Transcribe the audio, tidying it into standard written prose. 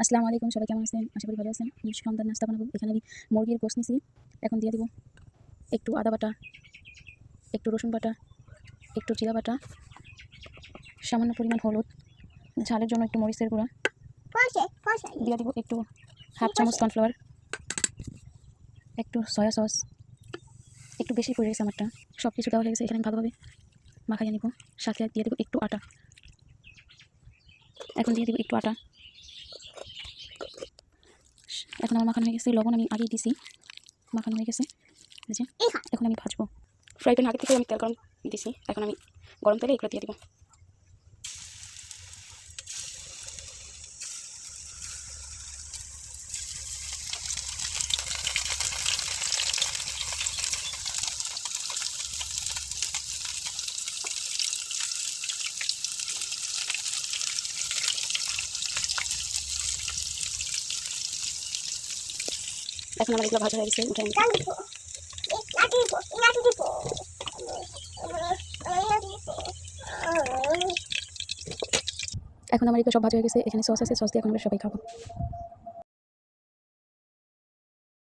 আসসালামু আলাইকুম, সবাই কেমন আছেন? আশা করি ভালো আছেন। সন্ধ্যার নাস্তা বানাবো। এখানে আমি মুরগির গোশত নিছি। এখন দিয়ে দেবো একটু আদা বাটা, একটু রসুন বাটা, একটু জিরা বাটা, সামান্য পরিমাণ হলুদ, ঝালের জন্য একটু মরিচের গুঁড়া, দিয়ে দেবো একটু হাফ চামচ কর্নফ্লাওয়ার, একটু সয়া সস, একটু বেশি পড়ে গেছে আমারটা। সব কিছু দেওয়া হয়ে গেছে। এখানে আমি ভালোভাবে মাখাইয়ে নেব। সাথে দিয়ে দেবো একটু আটা। এখন দিয়ে দেবো একটু আটা। এখন আমার মাখানো হয়ে গেছে। লবণ আমি আগেই দিছি, মাখানো হয়ে গেছে। এখন আমি ভাজবো। ফ্রাই প্যান আগে থেকে আমি তেল গরম দিছি। এখন আমি গরম তেলে এগুলো দিয়ে দেবো। এখন আমার এগুলো ভাজা হয়ে গেছে, উঠে এখন আমার এগুলো সব ভাজা হয়ে গেছে। এখানে সস আছে, সস দিয়ে এখন আমরা সবাই খাবো।